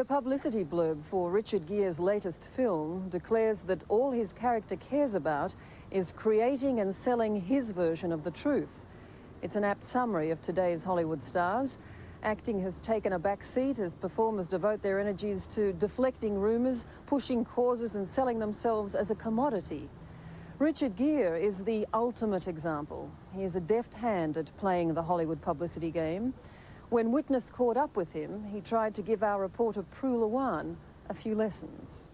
The publicity blurb for Richard Gere's latest film declares that all his character cares about is creating and selling his version of the truth. It's an apt summary of today's Hollywood stars. Acting has taken a back seat as performers devote their energies to deflecting rumours, pushing causes and selling themselves as a commodity. Richard Gere is the ultimate example. He is a deft hand at playing the Hollywood publicity game. When Witness caught up with him, he tried to give our reporter Prue Lewan a few lessons.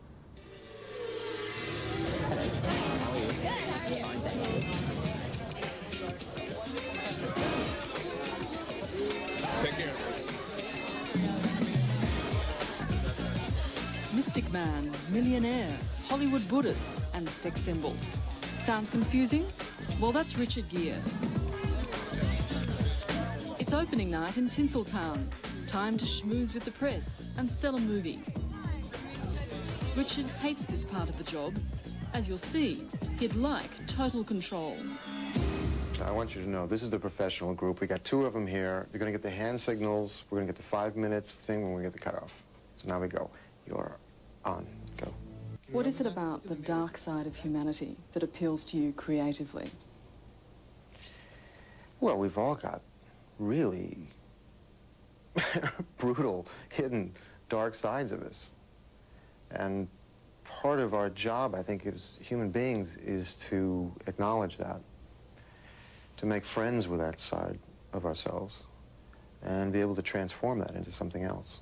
Take care. Mystic man, millionaire, Hollywood Buddhist and sex symbol. Sounds confusing? Well, that's Richard Gere. It's opening night in Tinseltown. Time to schmooze with the press and sell a movie. Richard hates this part of the job. As you'll see, he'd like total control. I want you to know, this is the professional group. We got 2 of them here. You're going to get the hand signals. We're going to get the 5 minutes thing when we get the cutoff. So now we go. You're on. Go. What is it about the dark side of humanity that appeals to you creatively? Well, we've all got really brutal, hidden, dark sides of us. And part of our job, I think, as human beings, is to acknowledge that, to make friends with that side of ourselves, and be able to transform that into something else.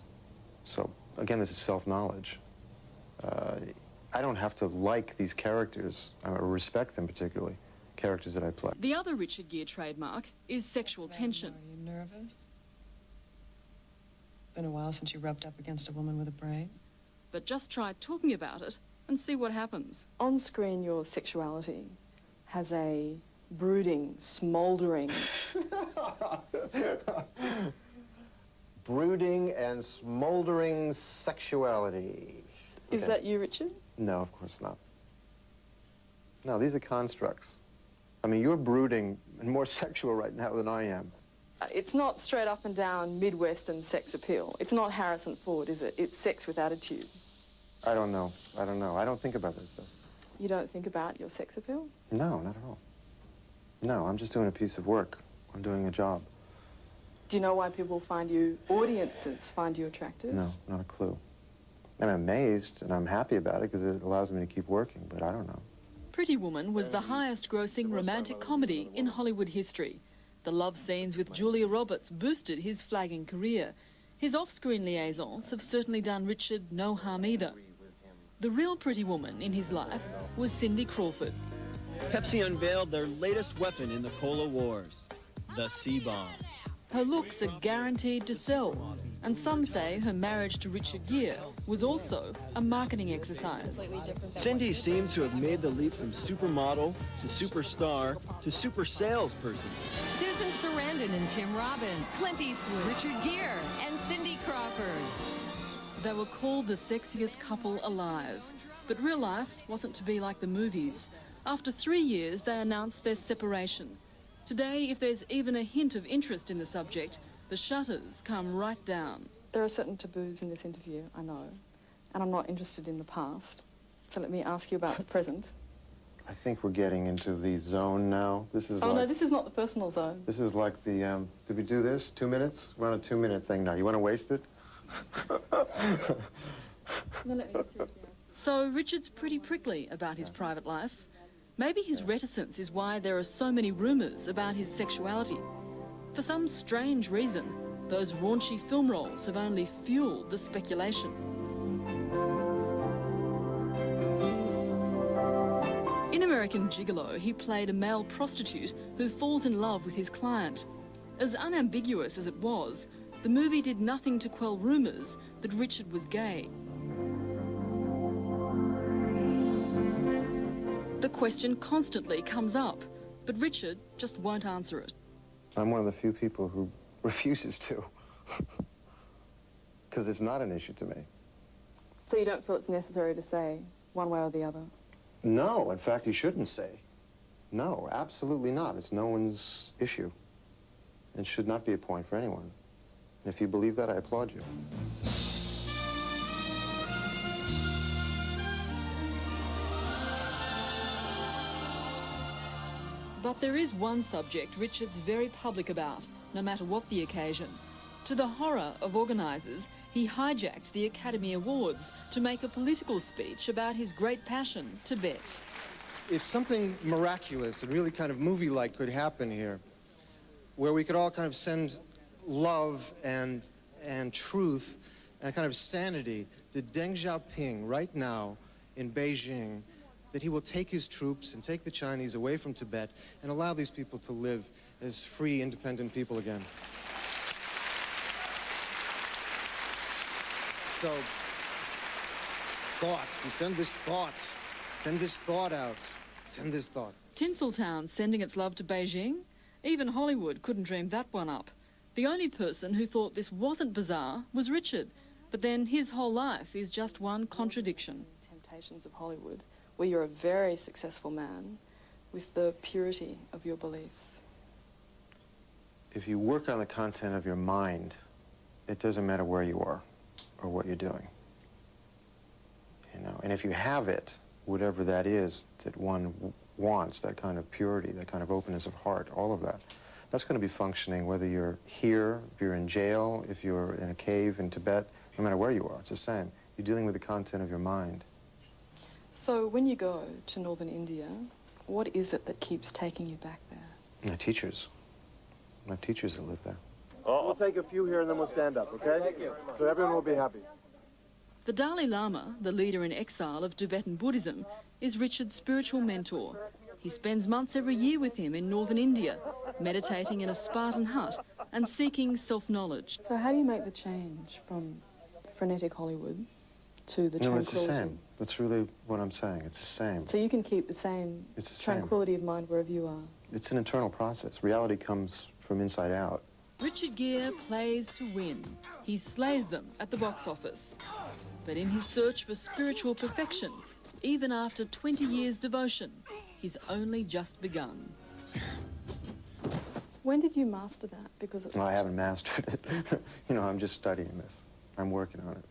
So, again, this is self-knowledge. I don't have to like these characters, or respect them particularly, characters that I play. The other Richard Gere trademark is sexual tension. Are you nervous? Been a while since you rubbed up against a woman with a brain. But just try talking about it and see what happens. On screen, your sexuality has a brooding, smouldering... Brooding and smoldering sexuality. Is that you, Richard? No, of course not. No, these are constructs. I mean, you're brooding and more sexual right now than I am. It's not straight up and down Midwestern sex appeal. It's not Harrison Ford, is it? It's sex with attitude. I don't know. I don't know. I don't think about this stuff. You don't think about your sex appeal? No, not at all. No, I'm just doing a piece of work. I'm doing a job. Do you know why people find you, audiences find you attractive? No, not a clue. I'm amazed, and I'm happy about it because it allows me to keep working, but I don't know. Pretty Woman was the highest-grossing romantic comedy in Hollywood history. The love scenes with Julia Roberts boosted his flagging career. His off-screen liaisons have certainly done Richard no harm either. The real Pretty Woman in his life was Cindy Crawford. Pepsi unveiled their latest weapon in the Cola Wars, the C-Bomb. Her looks are guaranteed to sell, and some say her marriage to Richard Gere was also a marketing exercise. Cindy seems to have made the leap from supermodel to superstar to super salesperson. Susan Sarandon and Tim Robbins, Clint Eastwood, Richard Gere, and Cindy Crawford. They were called the sexiest couple alive, but real life wasn't to be like the movies. After 3 years, they announced their separation. Today, if there's even a hint of interest in the subject, the shutters come right down. There are certain taboos in this interview, I know, and I'm not interested in the past. So let me ask you about the present. I think we're getting into the zone now. This is Oh, no, this is not the personal zone. This is like the, did we do this? 2 minutes? We're on a 2-minute thing now. You want to waste it? No, let me see. So Richard's pretty prickly about his private life. Maybe his reticence is why there are so many rumours about his sexuality. For some strange reason, those raunchy film roles have only fueled the speculation. In American Gigolo, he played a male prostitute who falls in love with his client. As unambiguous as it was, the movie did nothing to quell rumours that Richard was gay. The question constantly comes up, but Richard just won't answer it. I'm one of the few people who refuses to. Because it's not an issue to me. So you don't feel it's necessary to say one way or the other? No, in fact, you shouldn't say. No, absolutely not. It's no one's issue. It should not be a point for anyone. And if you believe that, I applaud you. But there is one subject Richard's very public about, no matter what the occasion. To the horror of organisers, he hijacked the Academy Awards to make a political speech about his great passion, Tibet. If something miraculous and really kind of movie-like could happen here, where we could all kind of send love and truth and kind of sanity to Deng Xiaoping right now in Beijing, that he will take his troops and take the Chinese away from Tibet and allow these people to live as free, independent people again. So, thought, we send this thought out, send this thought. Tinseltown sending its love to Beijing? Even Hollywood couldn't dream that one up. The only person who thought this wasn't bizarre was Richard, but then his whole life is just one contradiction. Temptations of Hollywood, where you're a very successful man with the purity of your beliefs. If you work on the content of your mind, it doesn't matter where you are or what you're doing. You know, and if you have it, whatever that is that one wants, that kind of purity, that kind of openness of heart, all of that, that's going to be functioning whether you're here, if you're in jail, if you're in a cave in Tibet, no matter where you are, it's the same. You're dealing with the content of your mind. So when you go to northern India, what is it that keeps taking you back there? My teachers. My teachers that live there. We'll take a few here and then we'll stand up, okay? Thank you. So everyone will be happy. The Dalai Lama, the leader in exile of Tibetan Buddhism, is Richard's spiritual mentor. He spends months every year with him in northern India, meditating in a Spartan hut and seeking self-knowledge. So how do you make the change from frenetic Hollywood to the No, tranquility? it's the same. That's really what I'm saying. It's the same. So you can keep the same tranquility of mind wherever you are? It's an internal process. Reality comes from inside out. Richard Gere plays to win. He slays them at the box office. But in his search for spiritual perfection, even after 20 years' devotion, he's only just begun. When did you master that? Because Well, I haven't mastered it. You know, I'm just studying this. I'm working on it.